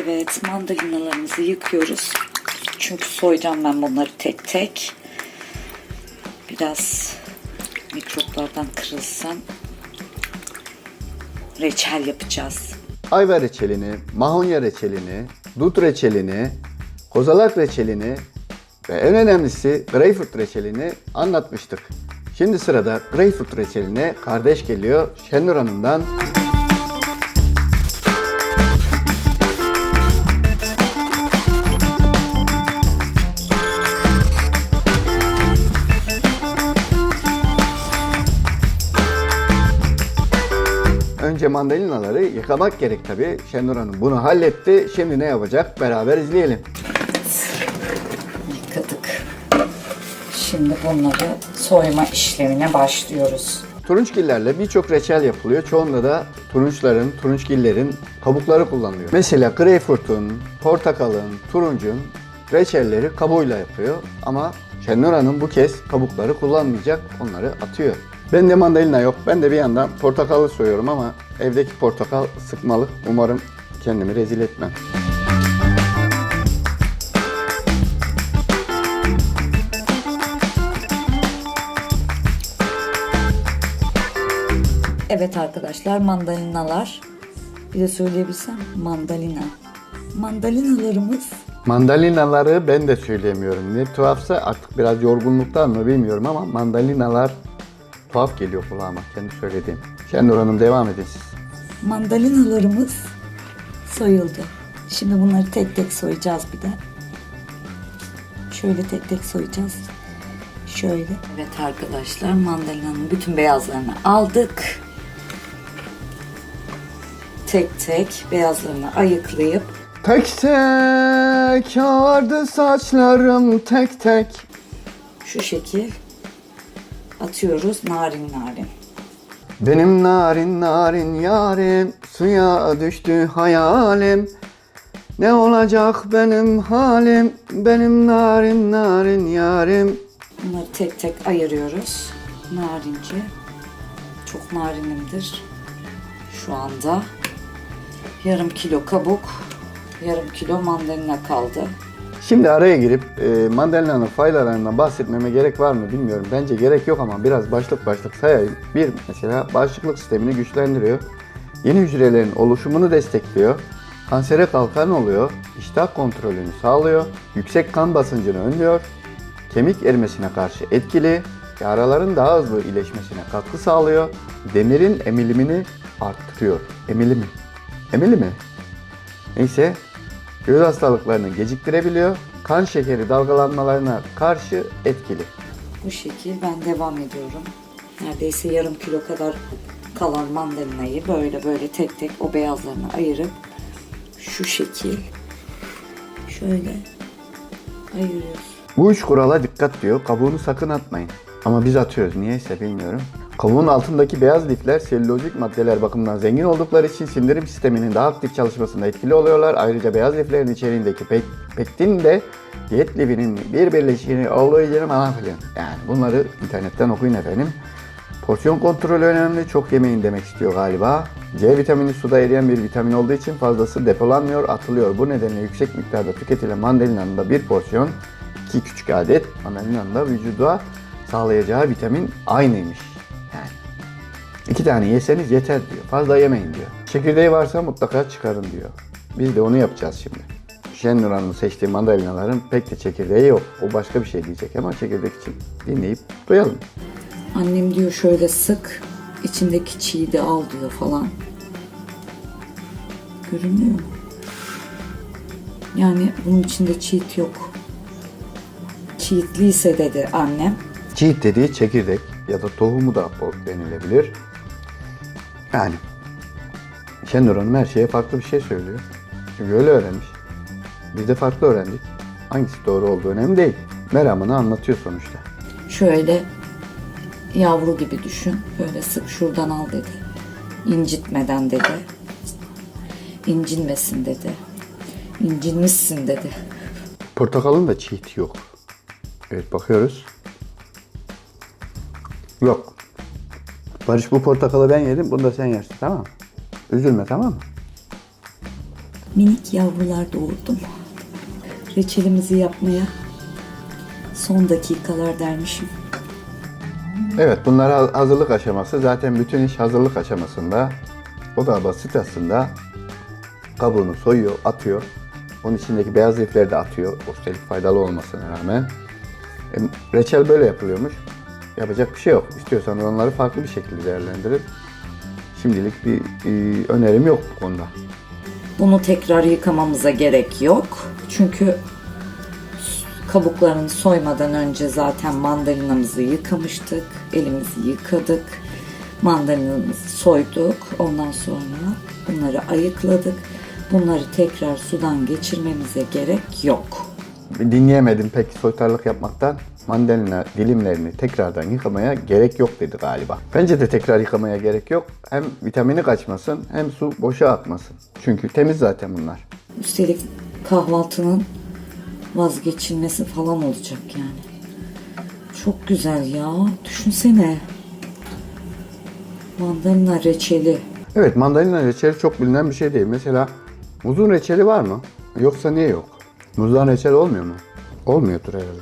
Evet, mandalinalarımızı yıkıyoruz. Çünkü soyacağım ben bunları tek tek. Biraz mikroplardan kırılsam reçel yapacağız. Ayva reçelini, mahonya reçelini, dut reçelini, kozalak reçelini ve en önemlisi greyfurt reçelini anlatmıştık. Şimdi sırada greyfurt reçeline kardeş geliyor Şenur Hanım'dan. Önce mandalinaları yıkamak gerek tabii. Şenur Hanım bunu halletti. Şimdi ne yapacak? Beraber izleyelim. Yıkadık. Şimdi bunları soyma işlemine başlıyoruz. Turunçgillerle birçok reçel yapılıyor. Çoğunda da turunçgillerin kabukları kullanılıyor. Mesela greyfurtun, portakalın, turuncun reçelleri kabuğuyla yapıyor. Ama Şenur Hanım bu kez kabukları kullanmayacak. Onları atıyor. Bende mandalina yok. Ben de bir yandan portakalı soyuyorum ama evdeki portakal sıkmalık. Umarım kendimi rezil etmem. Evet arkadaşlar, mandalinalar. Bir de söyleyebilsem mandalina. Mandalinalarımız. Mandalinaları ben de söyleyemiyorum. Ne tuhafsa artık biraz yorgunluktan mı bilmiyorum ama mandalinalar tuhaf geliyor kulağıma kendi söylediğim. Şenur Hanım devam edin siz. Mandalinalarımız soyuldu. Şimdi bunları tek tek soyacağız bir de. Şöyle tek tek soyacağız. Şöyle. Evet arkadaşlar, mandalinanın bütün beyazlarını aldık. Tek tek beyazlarını ayıklayıp Tek tek ağardı saçlarım tek tek. şu şekil atıyoruz narin narin. Benim narin narin yarim, suya düştü hayalim. Ne olacak benim halim, benim narin narin yarim. Bunları tek tek ayırıyoruz. Narince. Çok narinimdir. Şu anda yarım kilo kabuk, yarım kilo mandalina kaldı. Şimdi araya girip mandalinanın faydalarından bahsetmeme gerek var mı bilmiyorum. Bence gerek yok ama biraz başlık başlık sayayım. Bir, mesela bağışıklık sistemini güçlendiriyor. Yeni hücrelerin oluşumunu destekliyor. Kansere kalkan oluyor. İştah kontrolünü sağlıyor. Yüksek kan basıncını önlüyor. Kemik erimesine karşı etkili. Yaraların daha hızlı iyileşmesine katkı sağlıyor. Demirin emilimini arttırıyor. Emili mi? Neyse. Göz hastalıklarını geciktirebiliyor. Kan şekeri dalgalanmalarına karşı etkili. Bu şekil ben devam ediyorum. Neredeyse yarım kilo kadar kalan mandalinayı böyle tek tek o beyazlarını ayırıp şu şekil şöyle ayırıyoruz. Bu üç kurala dikkat diyor. Kabuğunu sakın atmayın. Ama biz atıyoruz. Niyeyse bilmiyorum. Kabuğun altındaki beyaz lifler selülozik maddeler bakımından zengin oldukları için sindirim sisteminin daha aktif çalışmasında etkili oluyorlar. Ayrıca beyaz liflerin içeriğindeki pektin de diyet lifinin bir birleşini olduğu için falan filan. Yani bunları internetten okuyun efendim. Porsiyon kontrolü önemli. Çok yemeyin demek istiyor galiba. C vitamini suda eriyen bir vitamin olduğu için fazlası depolanmıyor, atılıyor. Bu nedenle yüksek miktarda tüketilen mandalinanın da bir porsiyon, 2 küçük adet mandalinanın da vücuda sağlayacağı vitamin aynıymış. Yani 2 tane yeseniz yeter diyor. Fazla yemeyin diyor. Çekirdeği varsa mutlaka çıkarın diyor. Biz de onu yapacağız şimdi. Şenur Hanım'ın seçtiği mandalinaların pek de çekirdeği yok. O başka bir şey diyecek ama çekirdek için dinleyip duyalım. Annem diyor şöyle sık, içindeki çiğ de al diyor falan. Görünüyor mu? Yani bunun içinde çiğit yok. Çiğitliyse dedi annem. Çiğit dediği çekirdek ya da tohumu da denilebilir. Yani Şenur Hanım her şeye farklı bir şey söylüyor. Çünkü öyle öğrenmiş. Biz de farklı öğrendik. Hangisi doğru olduğu önemli değil. Meramını anlatıyor sonuçta. Şöyle yavru gibi düşün. Böyle sık şuradan al dedi. İncitmeden dedi. İncinmesin dedi. İncinmişsin dedi. Portakalın da çiğiti yok. Evet bakıyoruz. Yok. Barış bu portakalı ben yedim. Bunu da sen yersin tamam mı? Üzülme tamam mı? minik yavrular doğurdum. Reçelimizi yapmaya son dakikalar dermişim. Evet, bunlar hazırlık aşaması. Zaten bütün iş hazırlık aşamasında. O da basit aslında. Kabuğunu soyuyor, atıyor. Onun içindeki beyaz lifleri de atıyor. Üstelik faydalı olmasına rağmen. Reçel böyle yapılıyormuş. Yapacak bir şey yok. İstiyorsanız onları farklı bir şekilde değerlendirin. Şimdilik bir önerim yok bu konuda. Bunu tekrar yıkamamıza gerek yok. Çünkü kabuklarını soymadan önce zaten mandalinamızı yıkamıştık. Elimizi yıkadık. Mandalinamızı soyduk. Ondan sonra bunları ayıkladık. Bunları tekrar sudan geçirmemize gerek yok. Dinleyemedim pek soytarlık yapmaktan. Mandalina dilimlerini tekrardan yıkamaya gerek yok dedi galiba. Bence de tekrar yıkamaya gerek yok. Hem vitamini kaçmasın hem su boşa akmasın. Çünkü temiz zaten bunlar. Üstelik kahvaltının vazgeçilmesi falan olacak yani. Çok güzel ya. Düşünsene. Mandalina reçeli. Evet, mandalina reçeli çok bilinen bir şey değil. Mesela muzun reçeli var mı? Yoksa niye yok? Muzdan reçel olmuyor mu? Olmuyordur herhalde.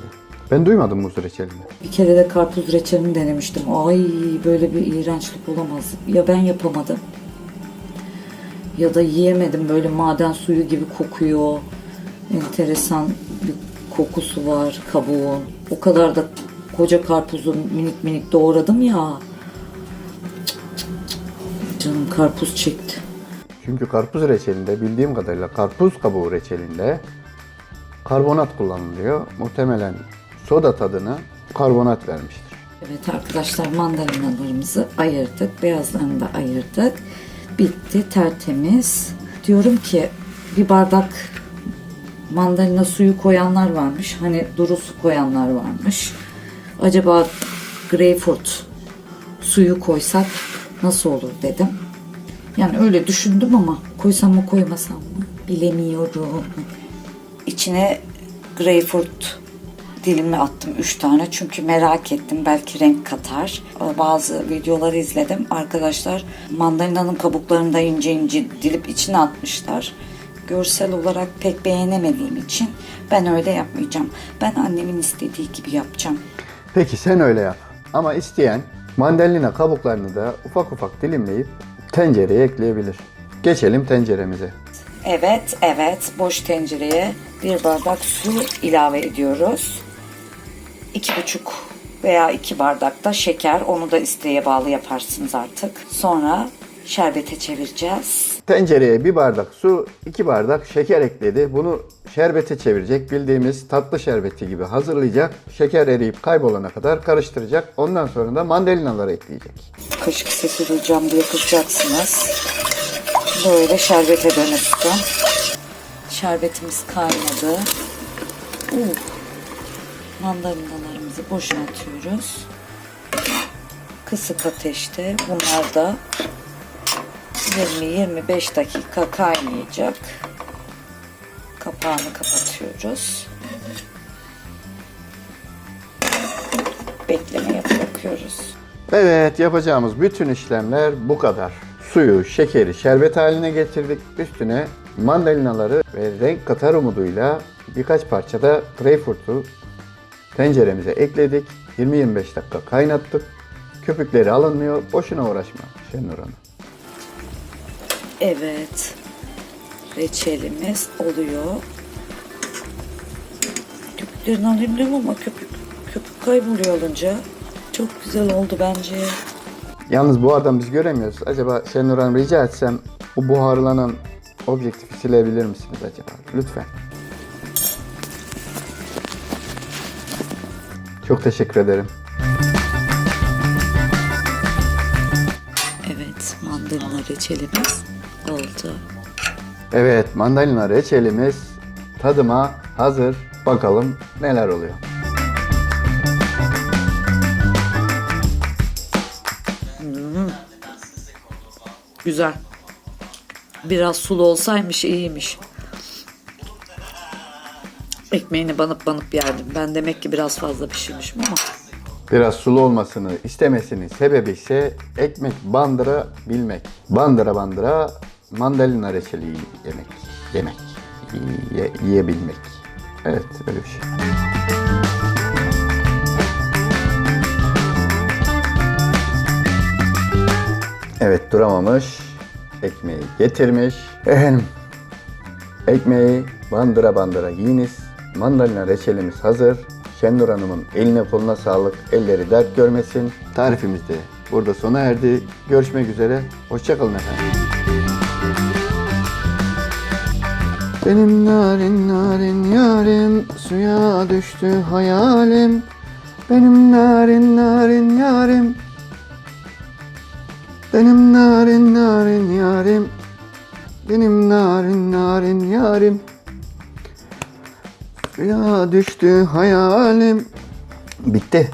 Ben duymadım muz reçelini. Bir kere de karpuz reçelini denemiştim. Ay böyle bir iğrençlik olamaz. Ya ben yapamadım. Ya da yiyemedim. Böyle maden suyu gibi kokuyor. Enteresan bir kokusu var kabuğun. O kadar da koca karpuzu minik minik doğradım ya. Canım karpuz çekti. Çünkü karpuz reçelinde bildiğim kadarıyla karpuz kabuğu reçelinde karbonat kullanılıyor. Muhtemelen soda tadını karbonat vermiştir. Evet arkadaşlar, mandalinalarımızı ayırdık. Beyazlarını da ayırdık. Bitti, tertemiz. Diyorum ki bir bardak mandalina suyu koyanlar varmış. Hani duru su koyanlar varmış. Acaba greyfurt suyu koysak nasıl olur dedim. Yani öyle düşündüm ama koysam mı koymasam mı bilemiyorum. İçine greyfurt dilimi attım 3 tane çünkü merak ettim, belki renk katar. Bazı videoları izledim. Arkadaşlar mandalinanın kabuklarını da ince ince dilip içine atmışlar. Görsel olarak pek beğenemediğim için ben öyle yapmayacağım. Ben annemin istediği gibi yapacağım. Peki sen öyle yap. Ama isteyen mandalina kabuklarını da ufak ufak dilimleyip tencereye ekleyebilir. Geçelim tenceremize. Evet, boş tencereye bir bardak su ilave ediyoruz. 2,5 veya 2 bardak da şeker, onu da isteğe bağlı yaparsınız artık. Sonra şerbete çevireceğiz. Tencereye 1 bardak su, 2 bardak şeker ekledi. Bunu şerbete çevirecek. Bildiğimiz tatlı şerbeti gibi hazırlayacak. Şeker eriyip kaybolana kadar karıştıracak. Ondan sonra da mandalinaları ekleyecek. Kaşık sesi duyacağım diye kızacaksınız. Böyle şerbete dönüştü. Şerbetimiz kaynadı. Mandalinalarımızı boşaltıyoruz. Kısık ateşte bunlar da 20-25 dakika kaynayacak. Kapağını kapatıyoruz. Beklemeye bırakıyoruz. Evet, yapacağımız bütün işlemler bu kadar. Suyu, şekeri şerbet haline getirdik. Üstüne mandalinaları ve renk katar umuduyla birkaç parça da greyfurtu tenceremize ekledik. 20-25 dakika kaynattık. Köpükleri alınmıyor. Boşuna uğraşma Şenur Hanım. Evet. Reçelimiz oluyor. Köpüklerini alayım diyorum ama köpük kayboluyor olunca. Çok güzel oldu bence. Yalnız bu adam biz göremiyoruz. Acaba Şenur Hanım rica etsem bu buharlanan objektifi silebilir misiniz acaba? Lütfen. Çok teşekkür ederim. Evet, mandalina reçelimiz oldu. Evet, mandalina reçelimiz tadıma hazır. Bakalım neler oluyor. Güzel. Biraz sulu olsaymış iyiymiş. Ekmeğini banıp yerdim. Ben demek ki biraz fazla pişirmişim ama. Biraz sulu olmasını istemesinin sebebi ise ekmek bandıra bilmek. Bandıra bandıra mandalina reçeli yemek. yemek. Yiyebilmek. Evet, öyle bir şey. Evet, duramamış. Ekmeği getirmiş. Efendim, ekmeği bandıra bandıra yiyiniz. Mandalina reçelimiz hazır. Şenur Hanım'ın eline koluna sağlık. Elleri dert görmesin. Tarifimiz de burada sona erdi. Görüşmek üzere. Hoşça kalın efendim. Benim narin narin yarim, suya düştü hayalim. Benim narin narin yarim, benim narin narin yarim, benim narin narin yarim. Suya düştü hayalim. Bitti.